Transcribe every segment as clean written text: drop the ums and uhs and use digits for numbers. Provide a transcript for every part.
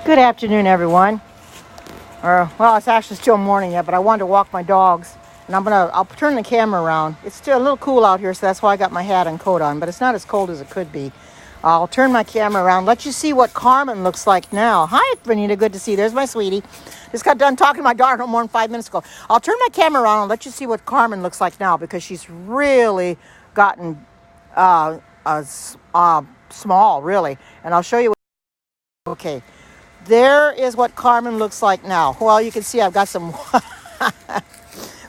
Good afternoon, everyone. Well, it's actually still morning yet, but I wanted to walk my dogs, and I'll turn the camera around. It's still a little cool out here, so that's why I got my hat and coat on, but it's not as cold as it could be. I'll turn my camera around, let you see what Carmen looks like now. Hi, Benita, good to see you. There's my sweetie. Just got done talking to my daughter no more than 5 minutes ago. I'll turn my camera around and let you see what Carmen looks like now, because she's really gotten small, really. And I'll show you. Okay. There is what Carmen looks like now. Well, you can see I've got some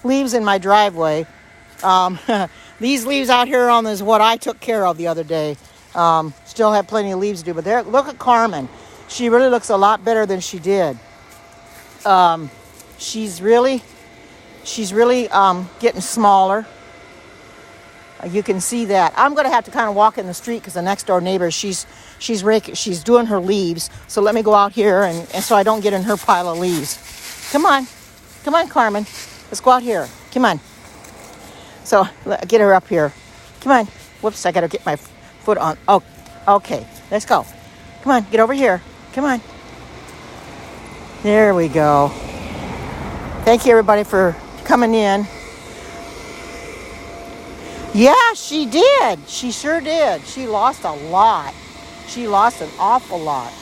leaves in my driveway. These leaves out here on this what I took care of the other day. Still have plenty of leaves to do, but there, look at Carmen. She really looks a lot better than she did. She's really getting smaller. You can see that. I'm going to have to kind of walk in the street because the next door neighbor, she's doing her leaves. So let me go out here and so I don't get in her pile of leaves. Come on, Carmen. Let's go out here. Come on. So get her up here. Come on. Whoops, I got to get my foot on. Oh, okay. Let's go. Come on, get over here. Come on. There we go. Thank you, everybody, for coming in. Yeah, she did. She sure did. She lost a lot. She lost an awful lot.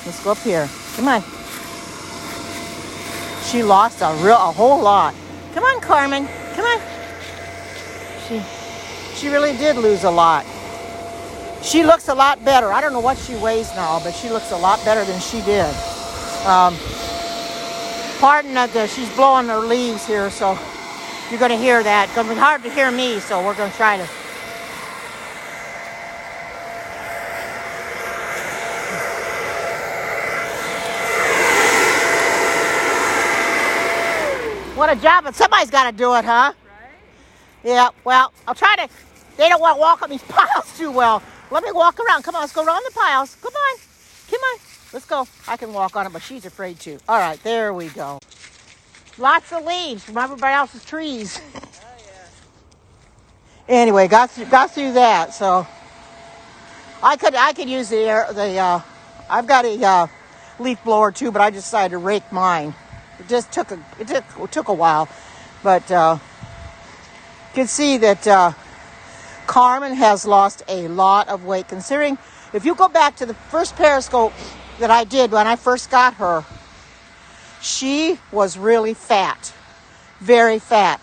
Let's go up here. Come on. She lost a whole lot. Come on, Carmen. Come on. She really did lose a lot. She looks a lot better. I don't know what she weighs now, but she looks a lot better than she did. Pardon that she's blowing her leaves here, so you're going to hear that. It's going to be hard to hear me, so we're going to try to. What a job, but somebody's got to do it, huh? Right? Yeah, well, I'll try to. They don't want to walk on these piles too well. Let me walk around. Come on, let's go around the piles. Come on. Let's go. I can walk on it, but she's afraid to. All right, there we go. Lots of leaves from everybody else's trees. Oh, yeah. Anyway, got through that. So I could use the I've got a leaf blower too, but I decided to rake mine. It just took a while, but you can see that Carmen has lost a lot of weight. Considering, if you go back to the first Periscope that I did when I first got her, she was really fat, very fat,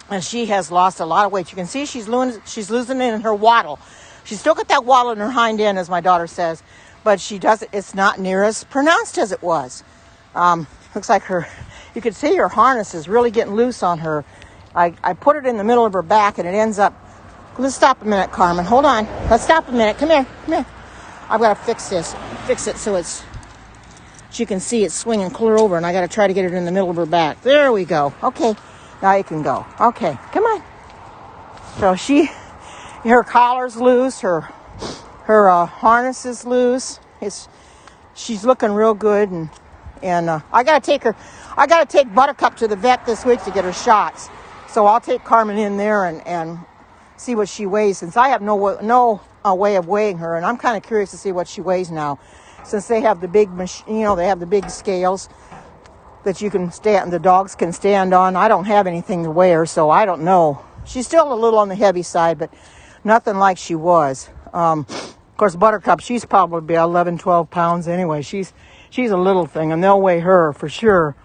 and she has lost a lot of weight. You can see she's losing it in her waddle. She's still got that waddle in her hind end, as my daughter says, but it's not near as pronounced as it was. Looks like you can see her harness is really getting loose on her. I put it in the middle of her back, and it ends up. Let's stop a minute, Carmen. Hold on. Let's stop a minute. Come here. I've got to fix it so it's. You can see it's swinging clear over, and I got to try to get it in the middle of her back. There we go. Okay, now you can go. Okay, come on. So her collar's loose, her harness is loose. She's looking real good, and I got to take Buttercup to the vet this week to get her shots. So I'll take Carmen in there and see what she weighs, since I have no way of weighing her, and I'm kind of curious to see what she weighs now. Since they have the big machine, they have the big scales that the dogs can stand on. I don't have anything to weigh her, so I don't know. She's still a little on the heavy side, but nothing like she was. Of course, Buttercup, she's probably 11, 12 pounds anyway. She's a little thing, and they'll weigh her for sure.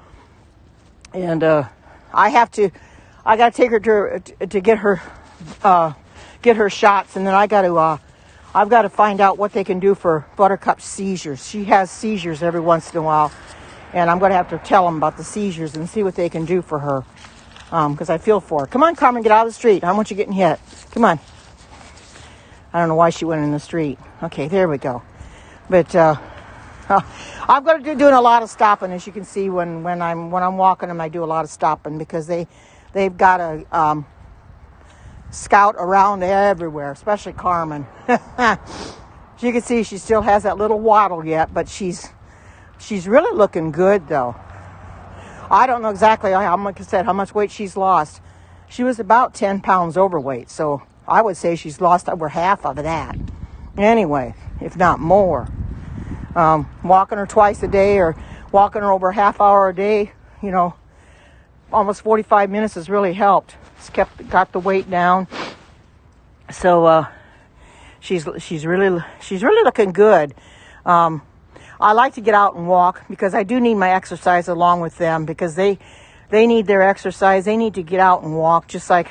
And I got to take her to get her shots, and then I've got to find out what they can do for Buttercup's seizures. She has seizures every once in a while, and I'm going to have to tell them about the seizures and see what they can do for her, because I feel for her. Come on, Carmen, get out of the street. I don't want you getting hit. Come on. I don't know why she went in the street. Okay, there we go. But I'm going to be doing a lot of stopping, as you can see. When I'm walking them, I do a lot of stopping, because they've got to scout around everywhere, especially Carmen. As you can see, she still has that little waddle yet, but she's really looking good, though. I don't know exactly, like I said, how much weight she's lost. She was about 10 pounds overweight, so I would say she's lost over half of that. Anyway, if not more. Walking her twice a day or walking her over a half hour a day, almost 45 minutes has really helped. It's got the weight down. So she's really looking good. I like to get out and walk because I do need my exercise along with them, because they need their exercise. They need to get out and walk just like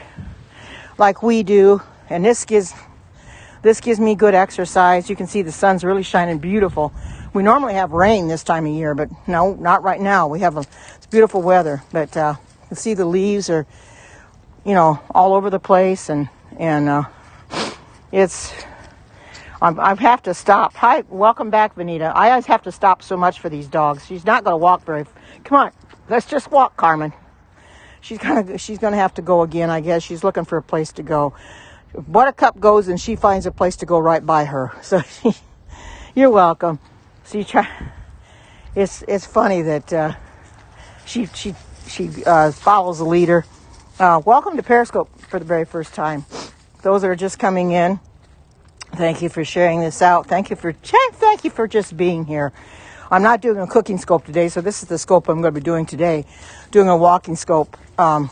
we do. And this gives me good exercise. You can see the sun's really shining beautiful. We normally have rain this time of year, but no, not right now. It's beautiful weather, but you can see the leaves are, all over the place, and I have to stop. Hi, welcome back, Vanita. I always have to stop so much for these dogs. She's not going to walk come on, let's just walk, Carmen. She's gonna have to go again, I guess. She's looking for a place to go. Buttercup goes and she finds a place to go right by her. So you're welcome. So it's funny that she follows the leader. Welcome to Periscope for the very first time. Those that are just coming in, thank you for sharing this out. Thank you for just being here. I'm not doing a cooking scope today, so this is the scope I'm going to be doing today, doing a walking scope. And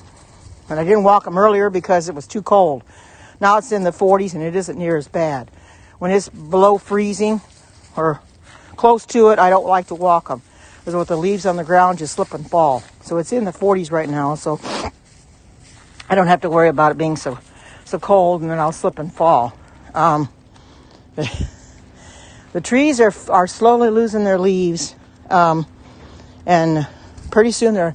I didn't walk them earlier because it was too cold. Now it's in the 40s and it isn't near as bad. When it's below freezing or close to it, I don't like to walk them, because with the leaves on the ground, just slip and fall. So it's in the 40s right now, so I don't have to worry about it being so cold, and then I'll slip and fall. The trees are slowly losing their leaves, and pretty soon they're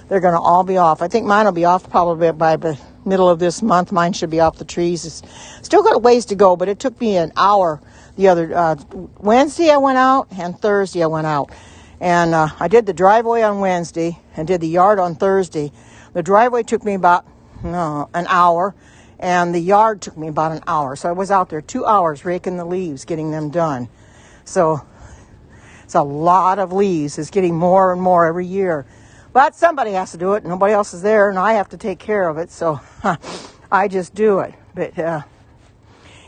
going to all be off. I think mine will be off probably by the middle of this month. Mine should be off the trees. It's still got a ways to go, but it took me an hour. The other Wednesday I went out, and Thursday I went out, and I did the driveway on Wednesday and did the yard on Thursday. The driveway took me about an hour, and the yard took me about an hour. So I was out there 2 hours raking the leaves, getting them done. So it's a lot of leaves. It's getting more and more every year. But somebody has to do it. Nobody else is there, and I have to take care of it. So I just do it. But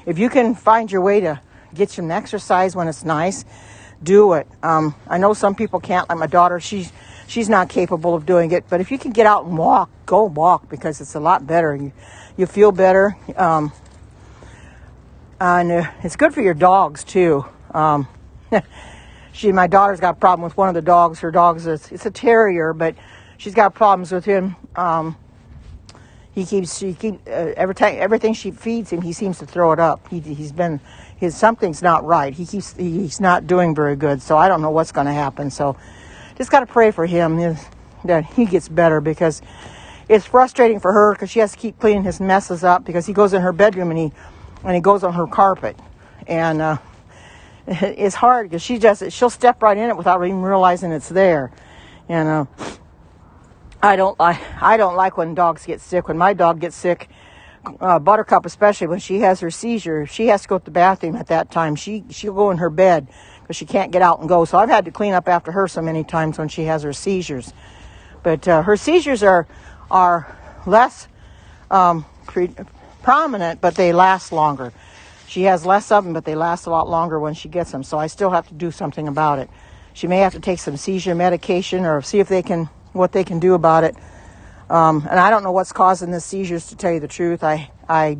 if you can find your way to get some exercise when it's nice, do it. I know some people can't. Like my daughter, she's not capable of doing it. But if you can get out and walk, go walk, because it's a lot better. You feel better. And it's good for your dogs, too. My daughter's got a problem with one of the dogs. Her dog's it's a terrier, but she's got problems with him. Everything she feeds him, he seems to throw it up. Something's not right. He's not doing very good. So I don't know what's going to happen. So just got to pray for him that he gets better, because it's frustrating for her, because she has to keep cleaning his messes up, because he goes in her bedroom and he goes on her carpet, and it's hard because she'll step right in it without even realizing it's there. And I don't like when dogs get sick. When my dog gets sick, Buttercup especially, when she has her seizure, she has to go to the bathroom at that time. She'll go in her bed because she can't get out and go. So I've had to clean up after her so many times when she has her seizures. But her seizures are less prominent, but they last longer. She has less of them, but they last a lot longer when she gets them. So I still have to do something about it. She may have to take some seizure medication, or see if what they can do about it. And I don't know what's causing the seizures, to tell you the truth. I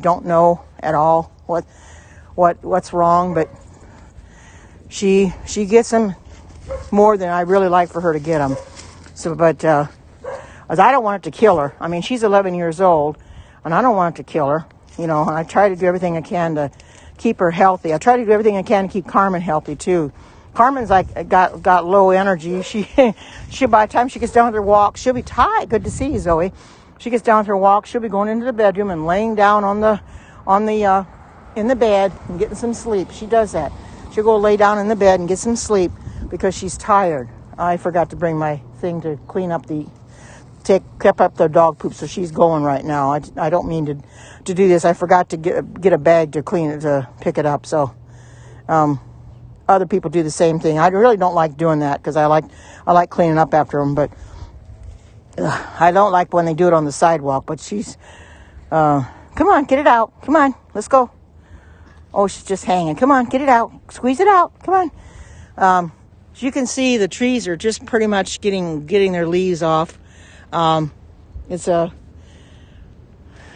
don't know at all what's wrong, but she gets them more than I really like for her to get them. So, but as I don't want it to kill her. I mean, she's 11 years old, and I don't want it to kill her. And I try to do everything I can to keep her healthy. I try to do everything I can to keep Carmen healthy too. Carmen's got low energy. She by the time she gets down with her walk, she'll be tired. Good to see you, Zoe. She gets down with her walk, she'll be going into the bedroom and laying down in the bed and getting some sleep. She does that. She'll go lay down in the bed and get some sleep because she's tired. I forgot to bring my thing to clean up kept up the dog poop, so she's going right now. I don't mean to do this. I forgot to get a bag to clean it, to pick it up. So other people do the same thing. I really don't like doing that, because I like cleaning up after them, but I don't like when they do it on the sidewalk. But she's come on, get it out. Come on, let's go. Oh, she's just hanging. Come on, get it out. Squeeze it out. Come on. As you can see, the trees are just pretty much getting their leaves off. It's a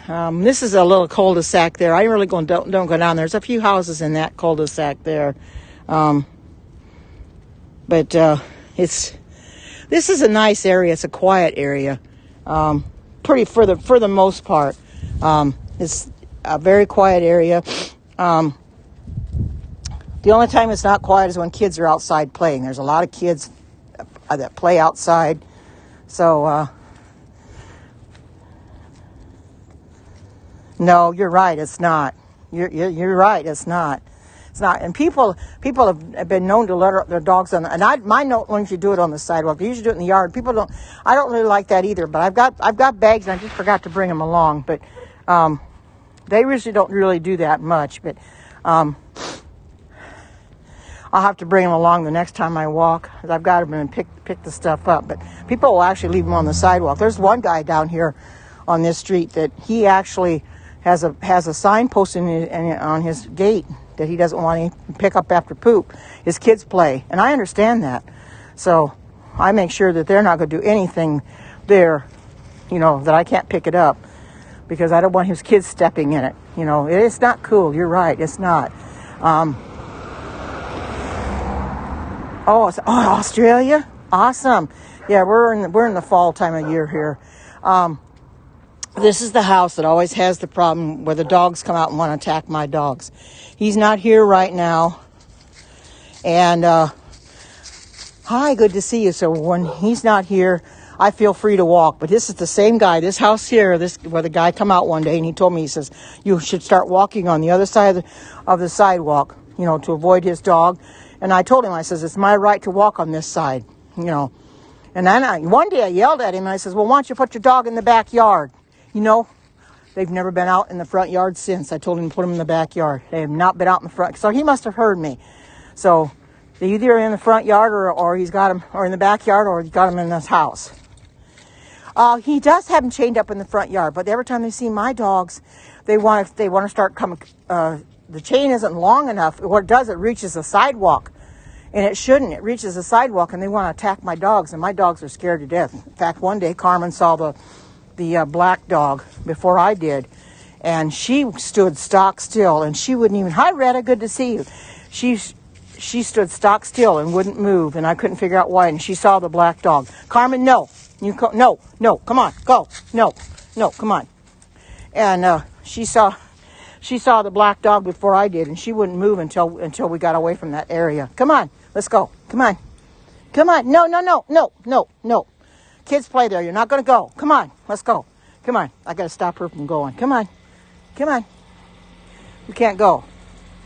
This is a little cul-de-sac there. I really don't go down there. There's a few houses in that cul-de-sac there, but this is a nice area. It's a quiet area, pretty for the most part. It's a very quiet area. The only time it's not quiet is when kids are outside playing. There's a lot of kids that play outside. So, no, you're right. It's not. You're right. It's not. It's not. And people have been known to let their dogs on. Mine don't want you to do it on the sidewalk. They usually do it in the yard. People don't. I don't really like that either. But I've got bags, and I just forgot to bring them along. But they usually don't really do that much. But I'll have to bring them along the next time I walk. I've got them and pick the stuff up. But people will actually leave them on the sidewalk. There's one guy down here on this street that he actually has a sign posted on his gate that he doesn't want to pick up after poop. His kids play, and I understand that. So I make sure that they're not going to do anything there, that I can't pick it up, because I don't want his kids stepping in it. It's not cool. You're right. It's not. It's Australia? Awesome. Yeah, we're in the fall time of year here. This is the house that always has the problem where the dogs come out and want to attack my dogs. He's not here right now. And hi, good to see you. So when he's not here, I feel free to walk. But this is the same guy. This house here, where the guy come out one day and he told me, he says, you should start walking on the other side of the sidewalk, to avoid his dog. And I told him, I says, it's my right to walk on this side, And then one day I yelled at him and I says, well, why don't you put your dog in the backyard? They've never been out in the front yard since. I told him to put them in the backyard. They have not been out in the front. So he must have heard me. So they either in the front yard or he's got them, or in the backyard, or he's got them in this house. He does have them chained up in the front yard, but every time they see my dogs, they want to start coming. The chain isn't long enough. What it does, it reaches the sidewalk, and it shouldn't. It reaches the sidewalk, and they want to attack my dogs, and my dogs are scared to death. In fact, one day Carmen saw the black dog before I did, and she stood stock still, and she wouldn't even. Hi, Retta, good to see you. She stood stock still and wouldn't move, and I couldn't figure out why. And she saw the black dog. Carmen, no, no, come on, go, no, come on. And she saw the black dog before I did, and she wouldn't move until we got away from that area. Come on, let's go. Come on. No. Kids play there. You're not going to go. Come on, let's go. Come on. I got to stop her from going. Come on. You can't go.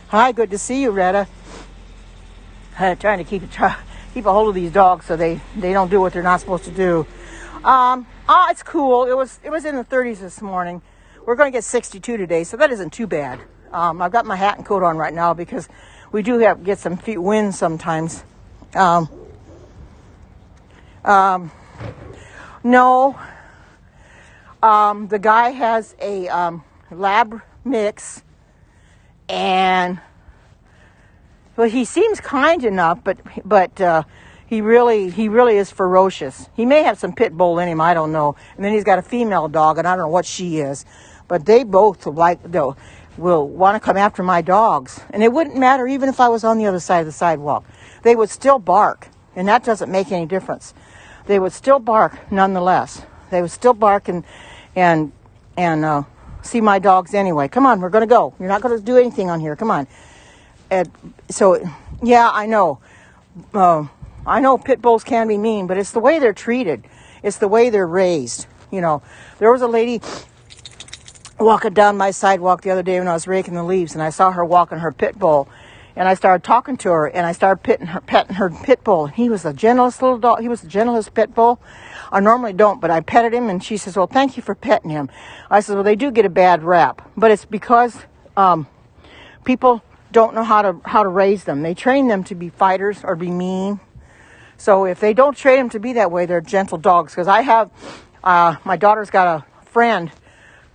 Hi, good to see you, Retta. Trying to keep a hold of these dogs so they don't do what they're not supposed to do. It's cool. It was in the 30s this morning. We're going to get 62 today, so that isn't too bad. I've got my hat and coat on right now because we do get some wind sometimes. No. The guy has a lab mix, and he seems kind enough, but he really is ferocious. He may have some pit bull in him, I don't know. And then he's got a female dog, and I don't know what she is. But they both will want to come after my dogs. And it wouldn't matter even if I was on the other side of the sidewalk. They would still bark, and that doesn't make any difference. They would still bark nonetheless. They would still bark and see my dogs anyway. Come on, we're going to go. You're not going to do anything on here. Come on. And so, yeah, I know. I know pit bulls can be mean, but it's the way they're treated. It's the way they're raised. There was a lady walking down my sidewalk the other day when I was raking the leaves, and I saw her walking her pit bull, and I started talking to her, and I started petting her pit bull. He was the gentlest little dog. He was the gentlest pit bull. I normally don't, but I petted him, and she says, well, thank you for petting him. I said, well, they do get a bad rap, but it's because people don't know how to raise them. They train them to be fighters or be mean. So if they don't train them to be that way, they're gentle dogs. Because I have, my daughter's got a friend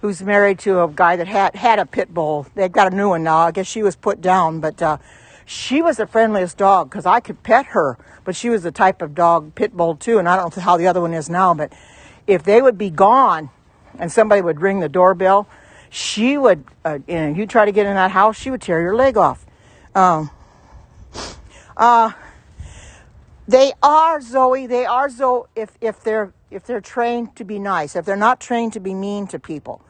who's married to a guy that had a pit bull. They've got a new one now. I guess she was put down, but She was the friendliest dog because I could pet her, but she was the type of dog, pit bull too, and I don't know how the other one is now, but if they would be gone and somebody would ring the doorbell, she would, you try to get in that house, she would tear your leg off. They are, Zoe, if they're trained to be nice. If they're not trained to be mean to people.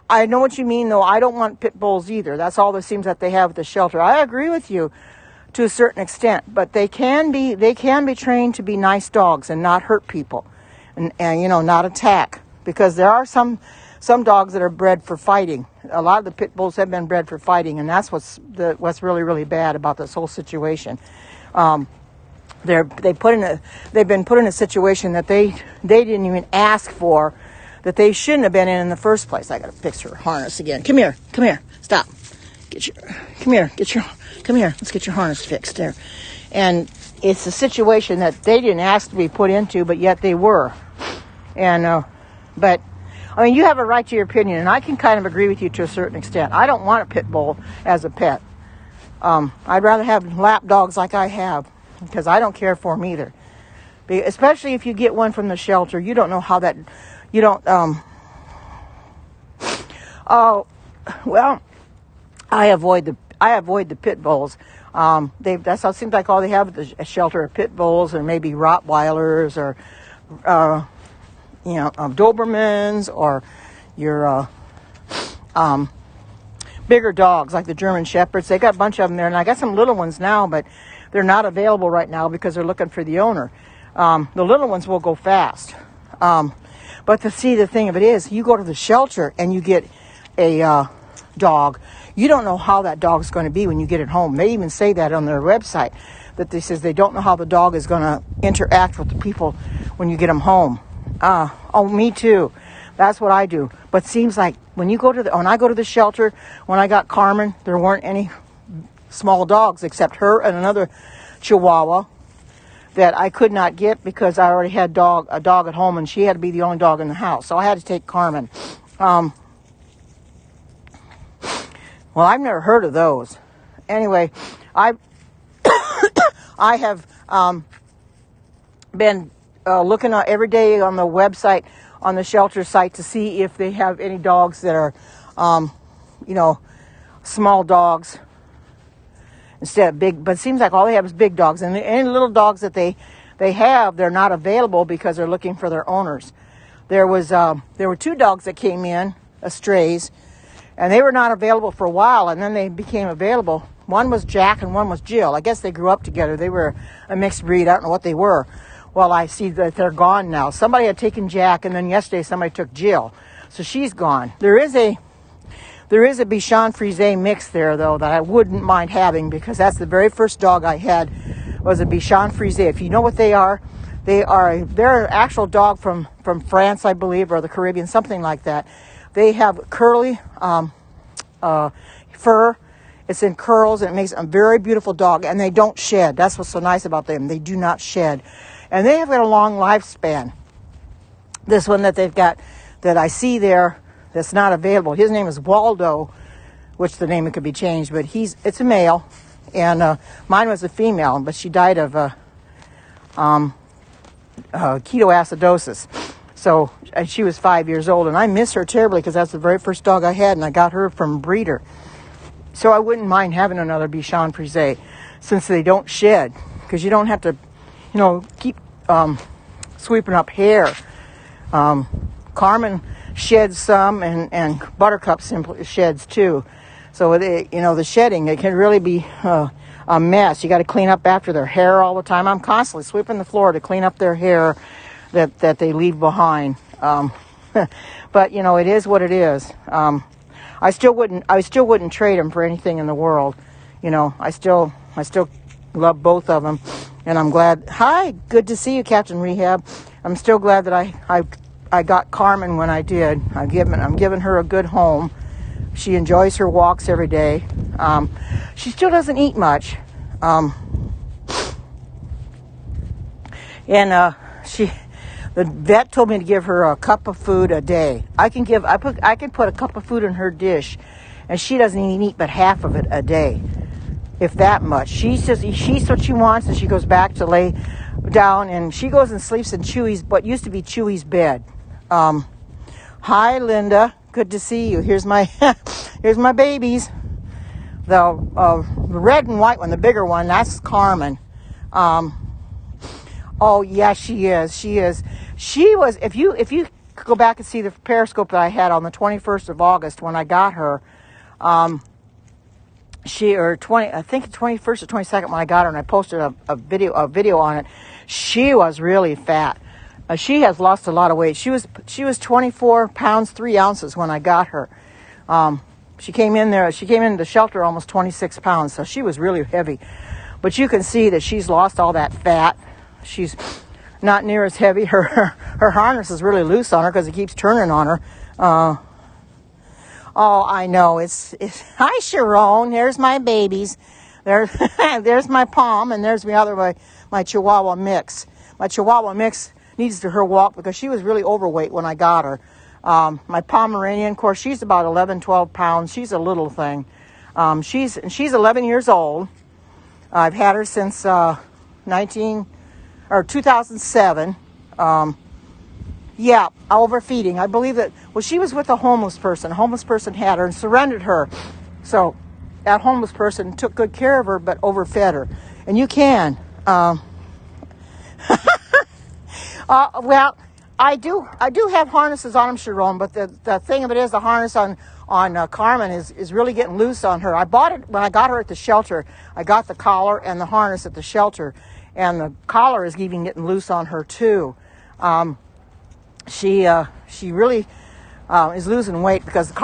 I know what you mean, though. I don't want pit bulls either. That's all it seems that they have at the shelter. I agree with you to a certain extent, but they can be trained to be nice dogs and not hurt people, and not attack, because there are some dogs that are bred for fighting. A lot of the pit bulls have been bred for fighting, and that's what's really, really bad about this whole situation. They've been put in a situation that they didn't even ask for, that they shouldn't have been in the first place. I got to fix her harness again. Come here, stop. Come here. Let's get your harness fixed there. And it's a situation that they didn't ask to be put into, but yet they were. And but I mean, you have a right to your opinion, and I can kind of agree with you to a certain extent. I don't want a pit bull as a pet. I'd rather have lap dogs like I have, because I don't care for them either. Especially if you get one from the shelter, you don't know how that. You don't. Oh, well, I avoid the pit bulls. That's how it seems like all they have at the shelter are pit bulls, and maybe Rottweilers, or Dobermans, or your bigger dogs like the German Shepherds. They got a bunch of them there, and I got some little ones now, but they're not available right now because they're looking for the owner. The little ones will go fast. But the thing of it is, you go to the shelter and you get a dog. You don't know how that dog's going to be when you get it home. They even say that on their website, that they says they don't know how the dog is going to interact with the people when you get them home. Me too. That's what I do. But seems like when I go to the shelter, when I got Carmen, there weren't any small dogs except her and another Chihuahua that I could not get because I already had a dog at home, and she had to be the only dog in the house. So I had to take Carmen. Well, I've never heard of those. Anyway, I have been looking every day on the website, on the shelter site, to see if they have any dogs that are, small dogs instead of big. But it seems like all they have is big dogs, and any little dogs that they have, they're not available because they're looking for their owners. There were two dogs that came in, strays, and they were not available for a while, and then they became available. One was Jack and one was Jill. I guess they grew up together. They were a mixed breed. I don't know what they were. Well, I see that they're gone now. Somebody had taken Jack, and then yesterday somebody took Jill. So she's gone. There is a Bichon Frise mix there, though, that I wouldn't mind having, because that's the very first dog I had was a Bichon Frise. If you know what they are, they're an actual dog from France, I believe, or the Caribbean, something like that. They have curly fur. It's in curls, and it makes a very beautiful dog, and they don't shed. That's what's so nice about them. They do not shed. And they have got a long lifespan. This one that they've got, that I see there, that's not available, his name is Waldo, which the name could be changed, but it's a male, and mine was a female, but she died of ketoacidosis. So she was 5 years old, and I miss her terribly because that's the very first dog I had, and I got her from a breeder. So I wouldn't mind having another Bichon Frise, since they don't shed, because you don't have to, keep sweeping up hair. Carmen sheds some, and Buttercup simply sheds too. So the shedding, it can really be a mess. You got to clean up after their hair all the time. I'm constantly sweeping the floor to clean up their hair that they leave behind. But it is what it is. I still wouldn't trade them for anything in the world. I still love both of them, and I'm glad. Hi, good to see you, Captain Rehab. I'm still glad that I got Carmen when I did. I'm giving her a good home. She enjoys her walks every day. She still doesn't eat much, and the vet told me to give her a cup of food a day. I can put a cup of food in her dish, and she doesn't even eat but half of it a day. if that much. She's what she wants, and she goes back to lay down, and she goes and sleeps in Chewy's, what used to be Chewy's bed. Hi, Linda. Good to see you. Here's my here's my babies. The red and white one, the bigger one, that's Carmen. Oh yeah, she is. She is. She was. If you go back and see the Periscope that I had on the 21st of August when I got her, I think the 21st or 22nd when I got her, and I posted a video on it. She was really fat. She has lost a lot of weight. She was 24 pounds 3 ounces when I got her. She came into the shelter almost 26 pounds, so she was really heavy. But you can see that she's lost all that fat. She's not near as heavy. Her harness is really loose on her because it keeps turning on her. Oh, I know. It's hi, Sharon. There's my babies. There's my Pom, and there's my Chihuahua mix. My Chihuahua mix needs her walk because she was really overweight when I got her. My Pomeranian, of course, she's about 11, 12 pounds. She's a little thing. She's 11 years old. I've had her since 2007. Yeah, overfeeding. I believe that, well, she was with a homeless person. A homeless person had her and surrendered her. So that homeless person took good care of her but overfed her. And you can. Well, I do have harnesses on them, Sharon, but the thing of it is the harness on Carmen is really getting loose on her. I bought it when I got her at the shelter. I got the collar and the harness at the shelter, and the collar is even getting loose on her too. She really is losing weight because the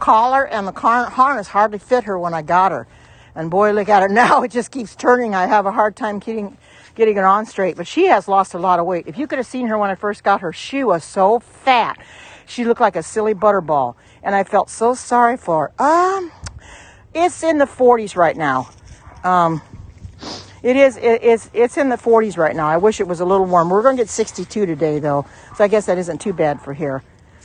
collar and the harness hardly fit her when I got her. And boy, look at her now. It just keeps turning. I have a hard time getting it on straight. But she has lost a lot of weight. If you could have seen her when I first got her, she was so fat. She looked like a silly butterball. And I felt so sorry for her. It's in the 40s right now. It's in the 40s right now. I wish it was a little warm. We're going to get 62 today, though. So I guess that isn't too bad for here.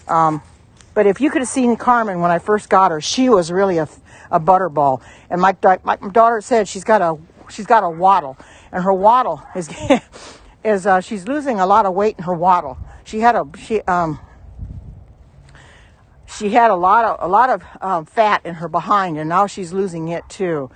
But if you could have seen Carmen when I first got her, she was really a butterball. And my daughter said she's got a waddle, and her waddle is she's losing a lot of weight in her waddle. She had a lot of fat in her behind, and now she's losing it too.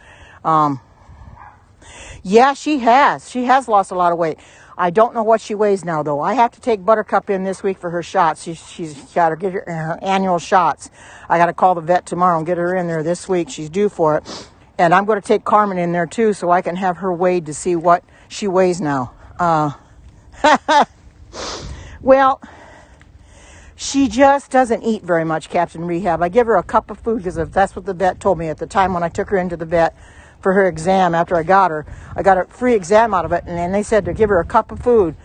Yeah, she has lost a lot of weight. I don't know what she weighs now, though. I have to take Buttercup in this week for her shots. She's got to get her annual shots. I got to call the vet tomorrow and get her in there this week. She's due for it. And I'm going to take Carmen in there, too, so I can have her weighed to see what she weighs now. Well, she just doesn't eat very much, Captain Rehab. I give her a cup of food because that's what the vet told me at the time when I took her into the vet for her exam after I got her. I got a free exam out of it, and then they said to give her a cup of food,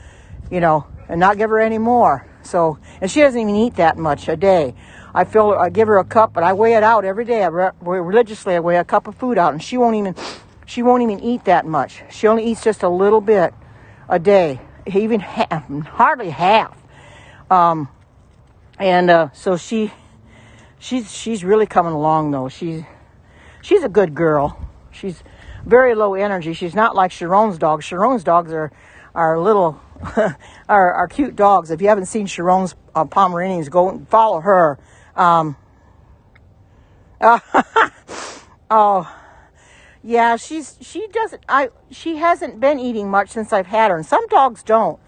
and not give her any more. So, and she doesn't even eat that much a day. I give her a cup, but I weigh it out every day. Religiously, I weigh a cup of food out, and she won't even eat that much. She only eats just a little bit a day, even hardly half. So she's really coming along, though. She's a good girl. She's very low energy. She's not like Sharon's dogs. Sharon's dogs are little, are cute dogs. If you haven't seen Sharon's Pomeranians, go and follow her. Oh, yeah. She hasn't been eating much since I've had her, and some dogs don't.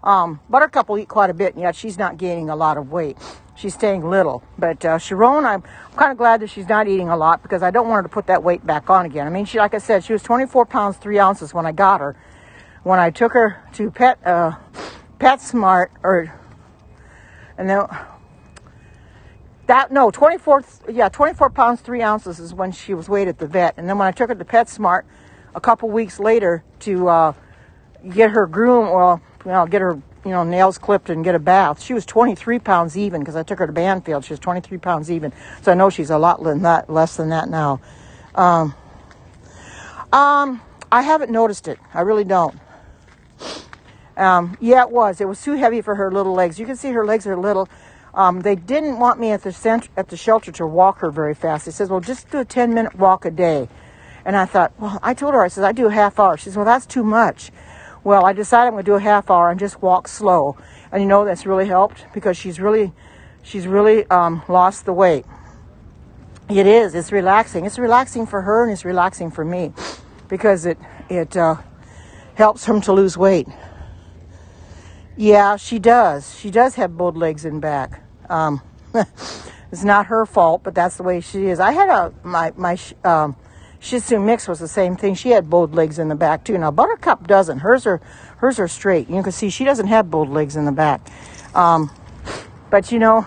Buttercup will eat quite a bit, and yet she's not gaining a lot of weight. She's staying little. But Sharon, I'm kind of glad that she's not eating a lot because I don't want her to put that weight back on again. I mean, like I said, she was 24 pounds 3 ounces when I got her. When I took her to PetSmart, 24 pounds 3 ounces is when she was weighed at the vet. And then when I took her to PetSmart a couple weeks later to get her get her nails clipped and get a bath, she was 23 pounds even because I took her to Banfield. She was 23 pounds even. So I know she's a lot less than that now. I haven't noticed it. I really don't. Yeah, it was too heavy for her little legs. You can see her legs are little. They didn't want me at the shelter to walk her very fast. They said, well, just do a 10-minute walk a day. And I thought, well, I told her, I said, I do a half hour. She says, well, that's too much. Well, I decided I'm going to do a half hour and just walk slow. And you know, that's really helped because she's really lost the weight. It is. It's relaxing. It's relaxing for her and it's relaxing for me because it helps her to lose weight. Yeah, she does. She does have bowed legs and back. It's not her fault, but that's the way she is. I had my Shih Tzu mix was the same thing. She had bowed legs in the back too. Now Buttercup doesn't. Hers are straight. You can see she doesn't have bowed legs in the back. But you know,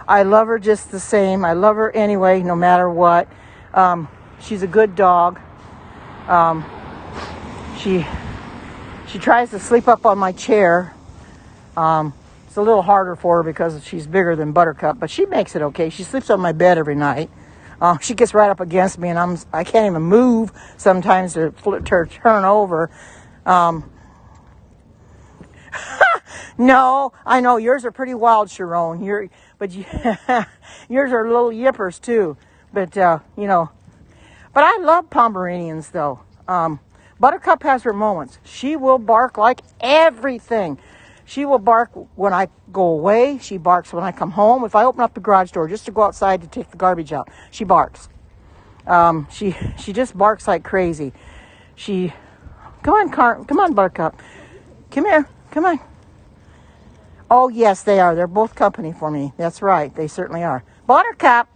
I love her just the same. I love her anyway, no matter what. She's a good dog. She tries to sleep up on my chair. It's a little harder for her because she's bigger than Buttercup, but she makes it okay. She sleeps on my bed every night. She gets right up against me, and I can't even move sometimes to turn over. No, I know yours are pretty wild, Sharon. Yours are little yippers too. But you know, but I love Pomeranians though. Buttercup has her moments. She will bark like everything. She will bark when I go away. She barks when I come home. If I open up the garage door just to go outside to take the garbage out, she barks. She just barks like crazy. Come on, Buttercup. Come here. Come on. Oh, yes, they are. They're both company for me. That's right. They certainly are. Buttercup.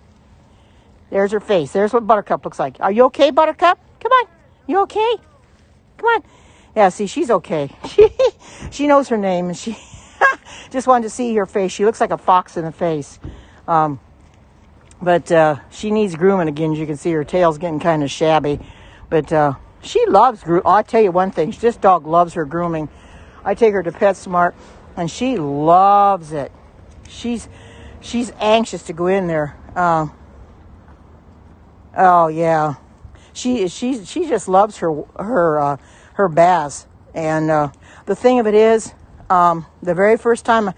There's her face. There's what Buttercup looks like. Are you okay, Buttercup? Come on. You okay? Come on. Yeah, see, she's okay. She knows her name, and she just wanted to see her face. She looks like a fox in the face. But she needs grooming again. As you can see, her tail's getting kind of shabby. But she loves grooming. I'll tell you one thing. This dog loves her grooming. I take her to PetSmart, and she loves it. She's anxious to go in there. Oh, yeah. She just loves her baths. And the thing of it is, the very first time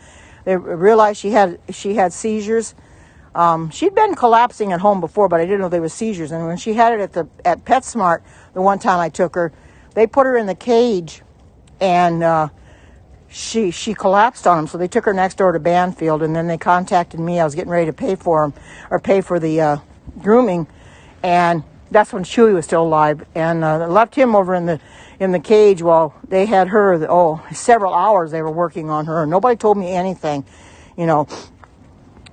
they realized she had seizures, she'd been collapsing at home before, but I didn't know they were seizures. And when she had it at PetSmart, the one time I took her, they put her in the cage, and she collapsed on them. So they took her next door to Banfield, and then they contacted me. I was getting ready to pay for the grooming, and that's when Chewy was still alive, and left him over in the cage while they had her. Several hours they were working on her. Nobody told me anything, you know.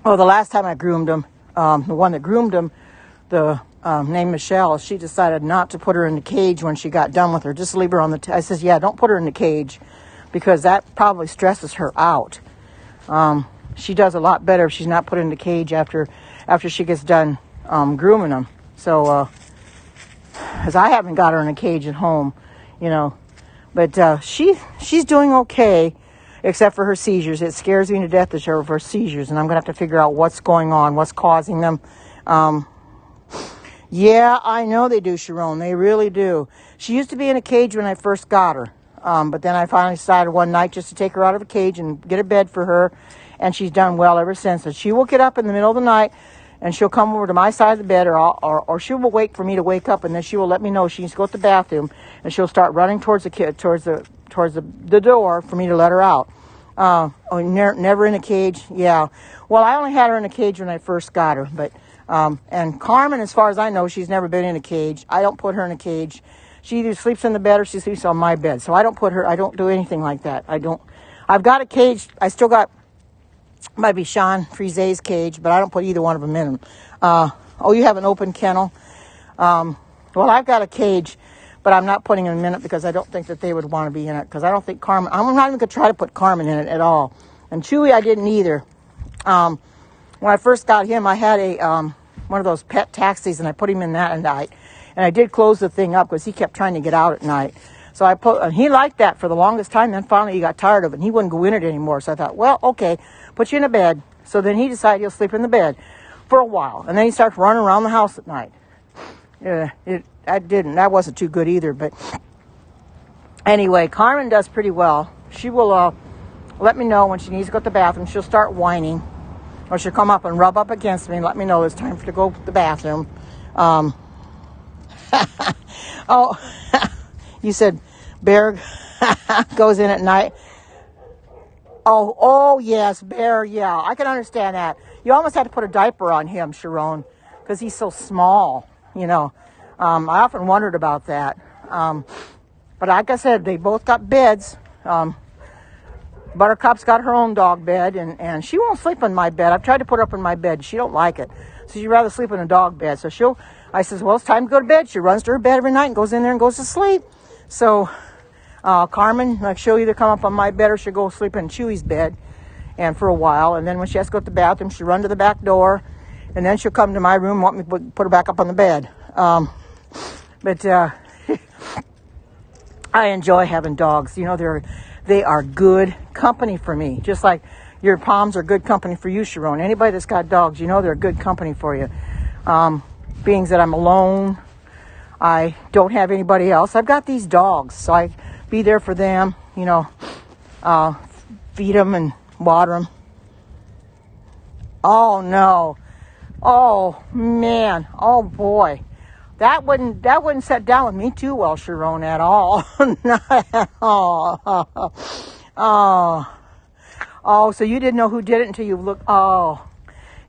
Oh, the last time I groomed him, the one that groomed him, named Michelle, she decided not to put her in the cage when she got done with her. Just leave her on I says, yeah, don't put her in the cage because that probably stresses her out. She does a lot better if she's not put in the cage after she gets done grooming them. So, because I haven't got her in a cage at home, you know, but she's doing okay, except for her seizures. It scares me to death to show her seizures, and I'm gonna have to figure out what's going on, what's causing them. Yeah, I know they do, Sharon. They really do. She used to be in a cage when I first got her, but then I finally decided one night just to take her out of a cage and get a bed for her, and she's done well ever since. And she will get up in the middle of the night, and she'll come over to my side of the bed, or she will wait for me to wake up, and then she will let me know she needs to go to the bathroom, and she'll start running towards the door for me to let her out. Never in a cage. Yeah. Well, I only had her in a cage when I first got her, but and Carmen, as far as I know, she's never been in a cage. I don't put her in a cage. She either sleeps in the bed or she sleeps on my bed. So I don't do anything like that. I've got a cage. I still got. Might be Sean Frise's cage, but I don't put either one of them in them. You have an open kennel? Well, I've got a cage, but I'm not putting them in it because I don't think that they would want to be in it, because I don't think Carmen, I'm not even going to try to put Carmen in it at all. And Chewy, I didn't either. When I first got him, I had one of those pet taxis, and I put him in that at night. And I did close the thing up because he kept trying to get out at night. So and he liked that for the longest time. Then finally he got tired of it, and he wouldn't go in it anymore. So I thought, well, okay, put you in a bed. So then he decided he'll sleep in the bed for a while. And then he starts running around the house at night. That wasn't too good either. But anyway, Carmen does pretty well. She will let me know when she needs to go to the bathroom. She'll start whining. Or she'll come up and rub up against me and let me know it's time for to go to the bathroom. Oh, you said Bear goes in at night. Oh, yes, Bear, yeah, I can understand that. You almost had to put a diaper on him, Sharon, because he's so small, you know. I often wondered about that. But like I said, they both got beds. Buttercup's got her own dog bed, and she won't sleep in my bed. I've tried to put her up in my bed. She don't like it. So she'd rather sleep in a dog bed. So I says, well, it's time to go to bed. She runs to her bed every night and goes in there and goes to sleep. So Carmen, like, she'll either come up on my bed or she'll go sleep in Chewy's bed and for a while. And then when she has to go to the bathroom, she'll run to the back door. And then she'll come to my room and want me to put her back up on the bed. But I enjoy having dogs. You know, they are good company for me. Just like your Poms are good company for you, Sharon. Anybody that's got dogs, you know they're good company for you. Being that I'm alone, I don't have anybody else. I've got these dogs, so I be there for them, you know, feed them and water them. Oh, no. Oh, man. Oh, boy. That wouldn't sit down with me too well, Sharon, at all. Not at all. Oh, so you didn't know who did it until you looked. Oh,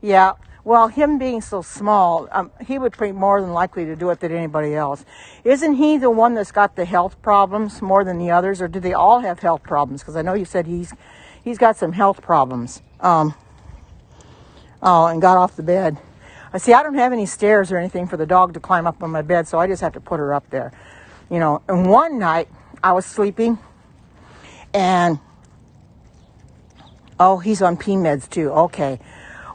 yeah. Well, him being so small, he would be more than likely to do it than anybody else. Isn't he the one that's got the health problems more than the others, or do they all have health problems? Because I know you said he's got some health problems. And got off the bed. See, I don't have any stairs or anything for the dog to climb up on my bed, so I just have to put her up there. You know, and one night I was sleeping, and he's on P-meds too. Okay.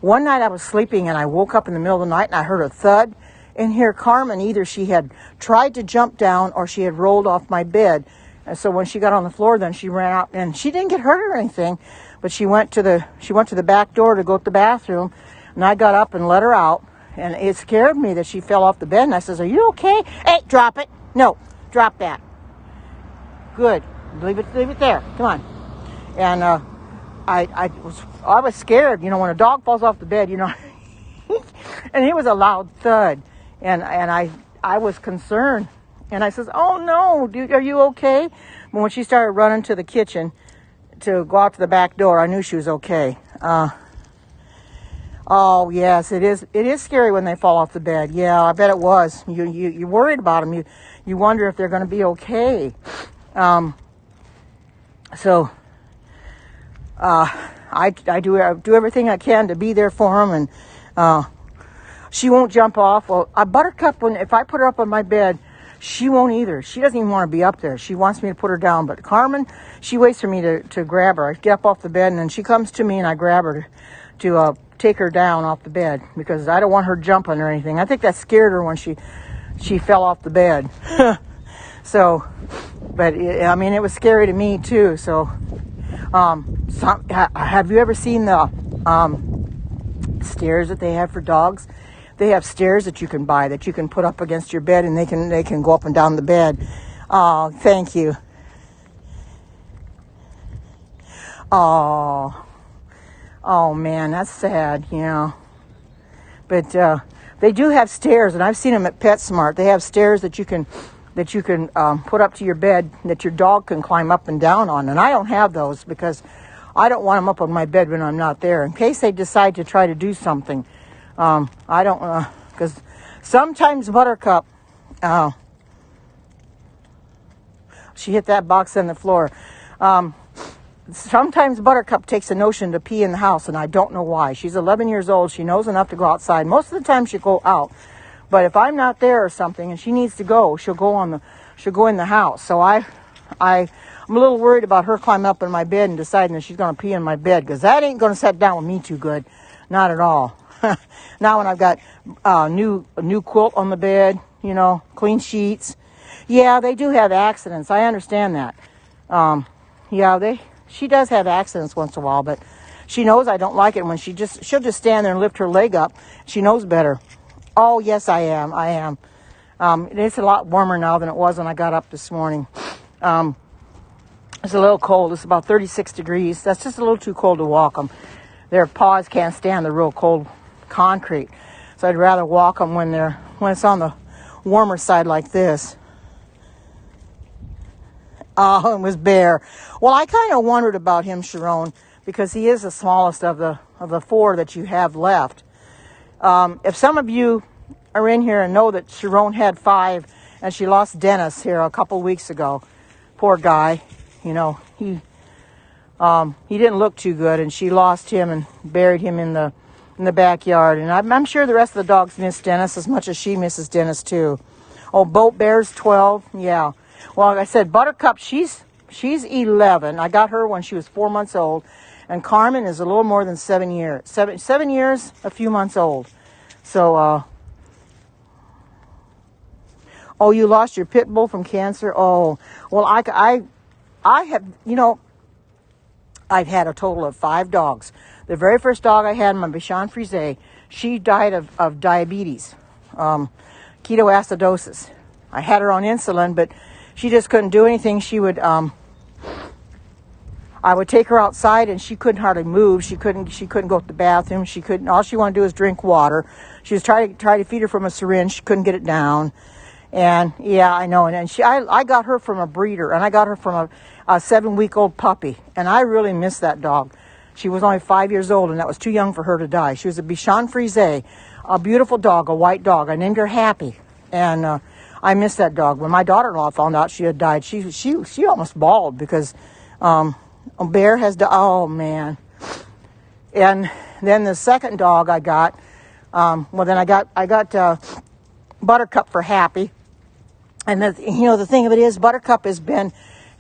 One night I was sleeping and I woke up in the middle of the night and I heard a thud. And here Carmen, either she had tried to jump down or she had rolled off my bed. And so when she got on the floor, then she ran out, and she didn't get hurt or anything, but she went to the back door to go to the bathroom, and I got up and let her out, and it scared me that she fell off the bed. And I says, "Are you okay?" "Hey, drop it." "No, drop that." "Good. Leave it there. Come on." And I was scared, you know, when a dog falls off the bed, you know, and it was a loud thud, and I was concerned, and I says, "Oh no, are you okay?" But when she started running to the kitchen to go out to the back door, I knew she was okay. Oh yes, it is scary when they fall off the bed. Yeah, I bet it was. You worried about them. You wonder if they're going to be okay. So. I do everything I can to be there for him, and she won't jump off. Well, Buttercup, if I put her up on my bed, she won't either. She doesn't even want to be up there. She wants me to put her down. But Carmen, she waits for me to grab her. I get up off the bed, and then she comes to me, and I grab her to take her down off the bed, because I don't want her jumping or anything. I think that scared her when she fell off the bed. So, but I mean, it was scary to me too. So. Have you ever seen the stairs that they have for dogs? They have stairs that you can buy, that you can put up against your bed, and they can go up and down the bed. Oh, thank you. Oh man, that's sad, you know. But they do have stairs, and I've seen them at PetSmart. They have stairs that you can put up to your bed, that your dog can climb up and down on. And I don't have those because I don't want them up on my bed when I'm not there, in case they decide to try to do something. I don't, because sometimes Buttercup, she hit that box on the floor. Sometimes Buttercup takes a notion to pee in the house, and I don't know why. She's 11 years old. She knows enough to go outside. Most of the time she'll go out. But if I'm not there or something and she needs to go, she'll go in the house. So I'm a little worried about her climbing up in my bed and deciding that she's going to pee in my bed, because that ain't going to sit down with me too good. Not at all. Now when I've got a new quilt on the bed, you know, clean sheets. Yeah, they do have accidents. I understand that. She does have accidents once in a while, but she knows I don't like it when she'll just stand there and lift her leg up. She knows better. Oh, yes, I am. It's a lot warmer now than it was when I got up this morning. It's a little cold. It's about 36 degrees. That's just a little too cold to walk them. Their paws can't stand the real cold concrete. So I'd rather walk them when it's on the warmer side like this. Oh, it was Bear. Well, I kind of wondered about him, Sharon, because he is the smallest of the four that you have left. If some of you are in here and know that Sharon had 5 and she lost Dennis here a couple weeks ago, poor guy, you know, he didn't look too good, and she lost him and buried him in the backyard. And I'm sure the rest of the dogs miss Dennis as much as she misses Dennis too. Oh, Boat Bear's 12, yeah. Well, like I said, Buttercup, she's 11. I got her when she was 4 months old. And Carmen is a little more than 7 years. 7 years, a few months old. So, oh, you lost your pit bull from cancer? Oh, well, I have, you know, I've had a total of 5 dogs. The very first dog I had, my Bichon Frise, she died of diabetes, ketoacidosis. I had her on insulin, but she just couldn't do anything. She would, I would take her outside and she couldn't hardly move. She couldn't go to the bathroom. All she wanted to do was drink water. She was trying to feed her from a syringe. She couldn't get it down. And yeah, I know. And I got her from a breeder, and I got her from a 7-week-old puppy. And I really miss that dog. She was only 5 years old, and that was too young for her to die. She was a Bichon Frise, a beautiful dog, a white dog. I named her Happy. And, I miss that dog. When my daughter-in-law found out she had died, she almost bawled because Bear has died. Oh, man. And then the second dog I got, then I got Buttercup for Happy. And the thing of it is, Buttercup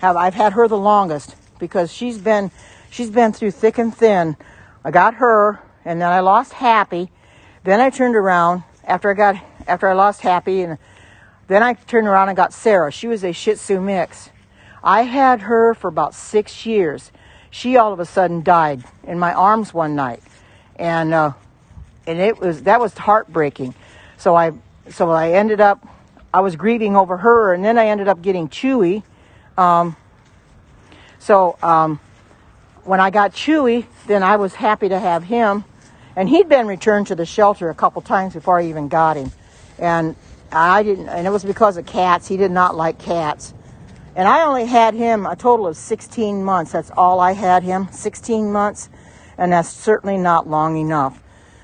I've had her the longest because she's been through thick and thin. I got her, and then I lost Happy. Then I turned around after I lost Happy, and then I turned around and got Sarah. She was a Shih Tzu mix. I had her for about 6 years. She all of a sudden died in my arms one night, and that was heartbreaking. So I ended up, I was grieving over her, and then I ended up getting Chewy. When I got Chewy, then I was happy to have him, and he'd been returned to the shelter a couple times before I even got him, and it was because of cats. He did not like cats. And I only had him a total of 16 months. That's all I had him, 16 months. And that's certainly not long enough.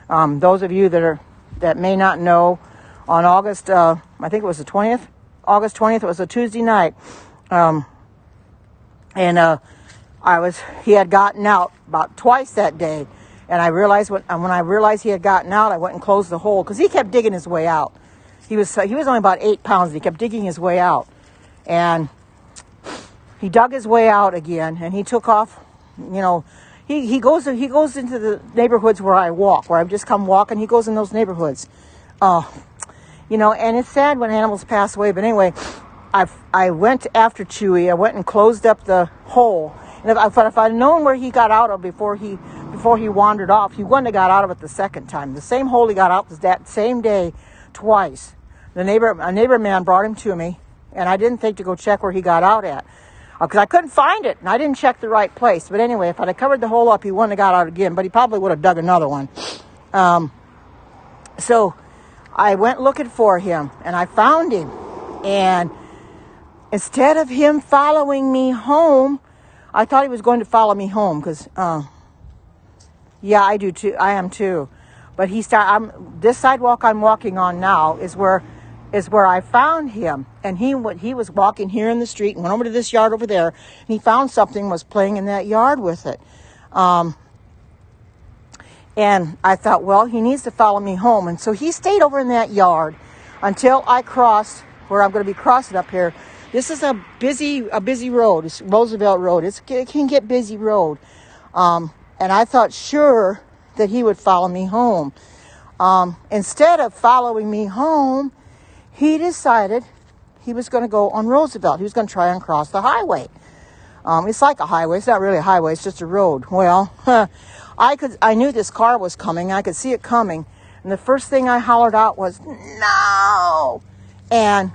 Those of you that may not know, on August, I think it was the 20th, August 20th, it was a Tuesday night. He had gotten out about twice that day. And I realized when I realized he had gotten out, I went and closed the hole because he kept digging his way out. He was only about 8 pounds, and he kept digging his way out. And he dug his way out again, and he took off. You know, he goes into the neighborhoods where I walk, where I've just come walking. He goes in those neighborhoods. You know, and it's sad when animals pass away. But anyway, I went after Chewy. I went and closed up the hole. And if I'd known where he got out of before he wandered off, he wouldn't have got out of it the second time. The same hole he got out was that same day twice. A neighbor man brought him to me, and I didn't think to go check where he got out at because I couldn't find it, and I didn't check the right place. But anyway, if I'd have covered the hole up, he wouldn't have got out again, but he probably would have dug another one. So I went looking for him, and I found him. And instead of him following me home, I thought he was going to follow me home because, yeah, I do too. I am too. But this sidewalk I'm walking on now is where I found him. And he was walking here in the street and went over to this yard over there. And he found something, was playing in that yard with it. And I thought, well, he needs to follow me home. And so he stayed over in that yard until I crossed where I'm going to be crossing up here. This is a busy road. It's Roosevelt Road. It can get busy road. And I thought sure that he would follow me home. Instead of following me home, he decided he was going to go on Roosevelt. He was going to try and cross the highway. It's like a highway. It's not really a highway. It's just a road. Well, I knew this car was coming. I could see it coming. And the first thing I hollered out was, no! And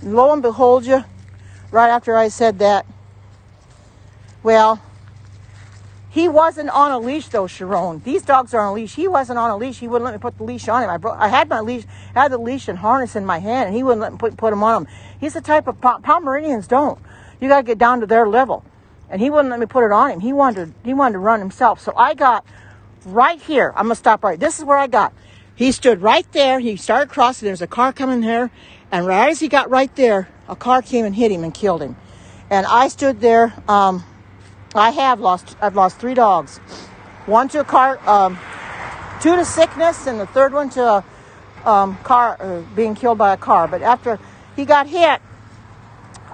lo and behold right after I said that, well, He wasn't on a leash though, Sharon. These dogs are on a leash. He wasn't on a leash. He wouldn't let me put the leash on him. I had my leash, had the leash and harness in my hand, and he wouldn't let me put him on him. He's the type of Pomeranians don't. You got to get down to their level, and he wouldn't let me put it on him. He wanted to run himself. So I got right here. I'm gonna stop right. This is where I got. He stood right there. He started crossing. There's a car coming there, and right as he got right there, a car came and hit him and killed him. And I stood there. I've lost 3 dogs. One to a car, 2 to sickness, and the third one to a car, being killed by a car. But after he got hit,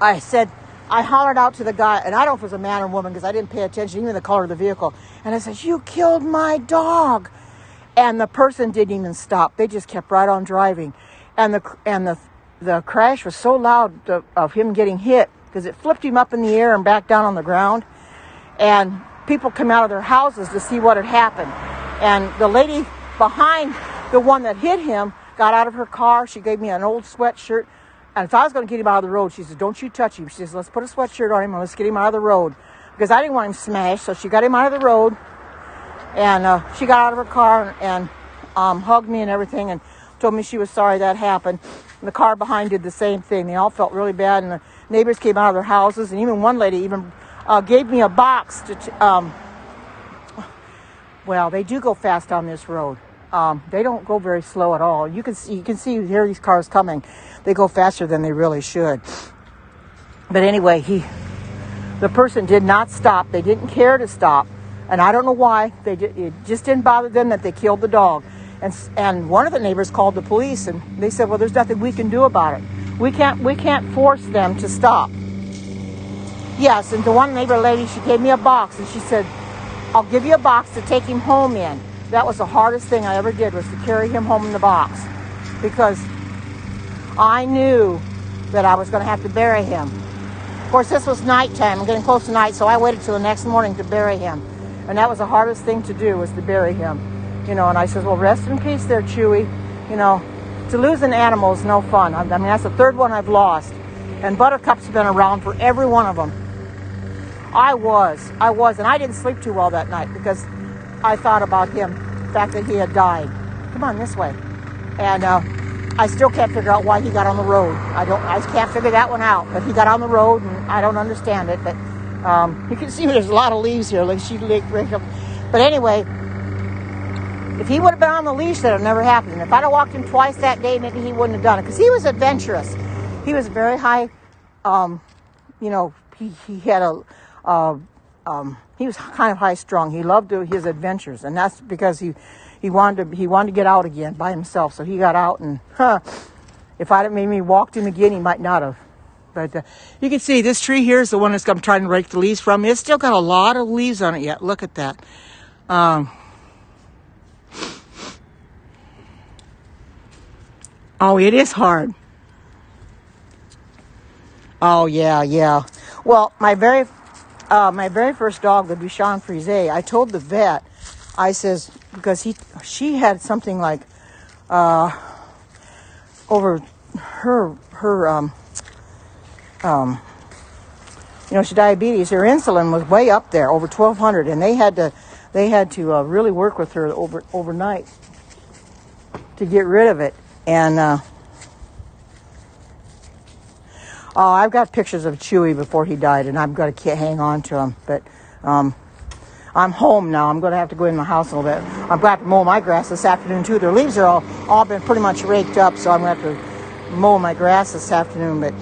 I hollered out to the guy, and I don't know if it was a man or woman because I didn't pay attention, even the color of the vehicle. And I said, "You killed my dog." And the person didn't even stop. They just kept right on driving. And the crash was so loud of him getting hit because it flipped him up in the air and back down on the ground. And people come out of their houses to see what had happened. And the lady behind the one that hit him got out of her car. She gave me an old sweatshirt. And if I was going to get him out of the road, she said, "Don't you touch him." She says, "Let's put a sweatshirt on him and let's get him out of the road." Because I didn't want him smashed. So she got him out of the road. And she got out of her car and hugged me and everything and told me she was sorry that happened. And the car behind did the same thing. They all felt really bad. And the neighbors came out of their houses. And even one lady gave me a box to, well, they do go fast on this road. They don't go very slow at all. You can hear these cars coming. They go faster than they really should. But anyway, the person did not stop. They didn't care to stop. And I don't know why. It just didn't bother them that they killed the dog. And one of the neighbors called the police and they said, "Well, there's nothing we can do about it. We can't force them to stop." Yes, and the one neighbor lady, she gave me a box and she said, "I'll give you a box to take him home in." That was the hardest thing I ever did, was to carry him home in the box, because I knew that I was going to have to bury him. Of course, this was nighttime. I'm getting close to night, so I waited till the next morning to bury him. And that was the hardest thing to do, was to bury him. And I said, "Well, rest in peace there, Chewy." To lose an animal is no fun. I mean, that's the 3rd one I've lost. And Buttercup's been around for every one of them. I was, and I didn't sleep too well that night because I thought about him, the fact that he had died. Come on, this way. And I still can't figure out why he got on the road. I can't figure that one out. But he got on the road, and I don't understand it. But you can see there's a lot of leaves here. But anyway, if he would have been on the leash, that would have never happened. And if I'd have walked him twice that day, maybe he wouldn't have done it. Because he was adventurous. He was very high. He had he was kind of high strung. He loved his adventures, and that's because he wanted to get out again by himself. So he got out, and if I'd have maybe walked him again, he might not have. But you can see this tree here is the one that's I'm trying to rake the leaves from. It's still got a lot of leaves on it yet. Look at that. Oh, it is hard. Oh, yeah. Well, my very first dog, the Bichon Frise, I told the vet, I says, because she had something like over her she diabetes. Her insulin was way up there, over 1,200, and they had to really work with her overnight to get rid of it. And I've got pictures of Chewy before he died, and I've got to hang on to him. But I'm home now. I'm going to have to go in my house a little bit. I'm going to have to mow my grass this afternoon too. Their leaves are all been pretty much raked up, so I'm going to have to mow my grass this afternoon. But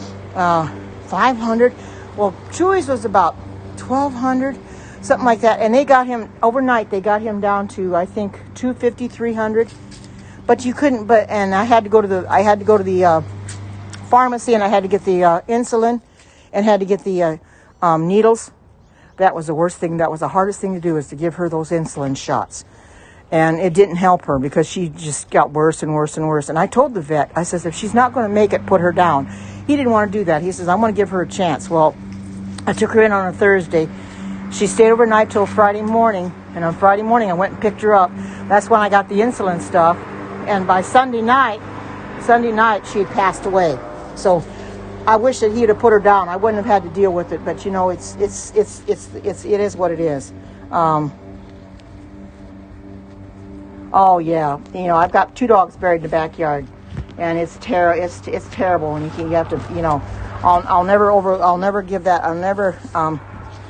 500. Well, Chewy's was about 1,200, something like that. And they got him overnight. They got him down to, I think, 250, 300. But you couldn't. And I had to go to the pharmacy, and I had to get the insulin, and had to get the needles. That was the worst thing. That was the hardest thing to do, is to give her those insulin shots. And it didn't help her, because she just got worse and worse and worse. And I told the vet, I says, if she's not going to make it, put her down. He didn't want to do that. He says, I want to give her a chance. Well, I took her in on a Thursday. She stayed overnight till Friday morning. And on Friday morning, I went and picked her up. That's when I got the insulin stuff. And by Sunday night, she had passed away. So I wish that he'd have put her down. I wouldn't have had to deal with it. But it is what it is. Oh yeah, you know, I've got 2 dogs buried in the backyard, and it's terrible. And you have to, you know, I'll never give that. I'm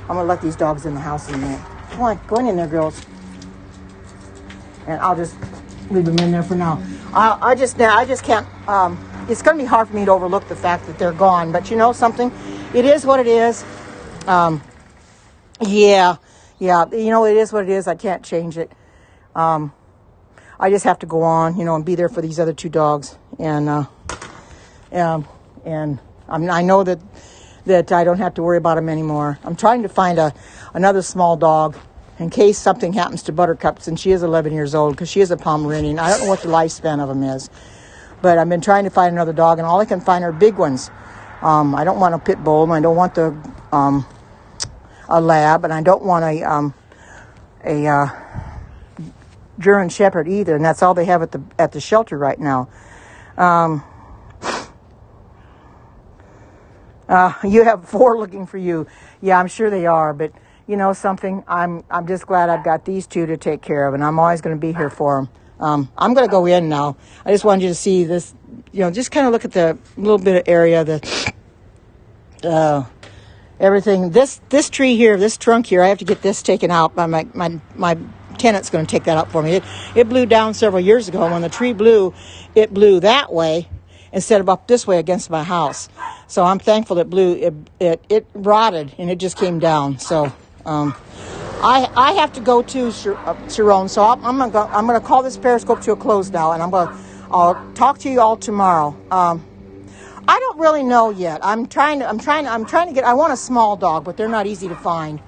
gonna let these dogs in the house in a minute. Come on, go in there, girls. And I'll just leave them in there for now. I just can't. It's gonna be hard for me to overlook the fact that they're gone. But you know something, it is what it is. Yeah. You know, it is what it is. I can't change it. I just have to go on, you know, and be there for these other 2 dogs. And I know that I don't have to worry about them anymore. I'm trying to find another small dog in case something happens to Buttercup, since she is 11 years old, because she is a Pomeranian. I don't know what the lifespan of them is, but I've been trying to find another dog, and all I can find are big ones. I don't want a pit bull, and I don't want a lab, and I don't want a German Shepherd either, and that's all they have at the shelter right now. You have 4 looking for you. Yeah, I'm sure they are, but you know something, I'm just glad I've got these 2 to take care of, and I'm always going to be here for them. I'm going to go in now. I just wanted you to see this, you know, just kind of look at the little bit of area, everything. This tree here, this trunk here, I have to get this taken out by my tenant's going to take that out for me. It blew down several years ago, and when the tree blew, it blew that way instead of up this way against my house. So I'm thankful it blew. It rotted and it just came down. So I have to go to Sharon. So I'm gonna call this Periscope to a close now, and I'll talk to you all tomorrow. I don't really know yet. I'm trying to get. I want a small dog, but they're not easy to find.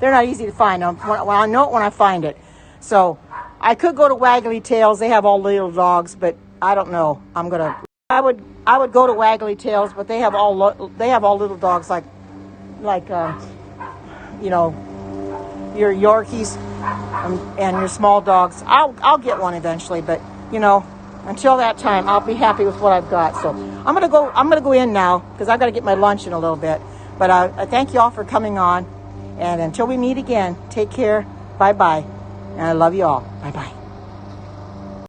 They're not easy to find. Well, I know it when I find it. So I could go to Waggly Tails. They have all little dogs, but I don't know. I would go to Waggly Tails, but they have all little dogs like you know, your Yorkies and your small dogs. I'll get one eventually, but you know, until that time, I'll be happy with what I've got. So I'm gonna go in now because I've got to get my lunch in a little bit. But I thank you all for coming on, and until we meet again, take care. Bye bye, and I love you all. Bye bye.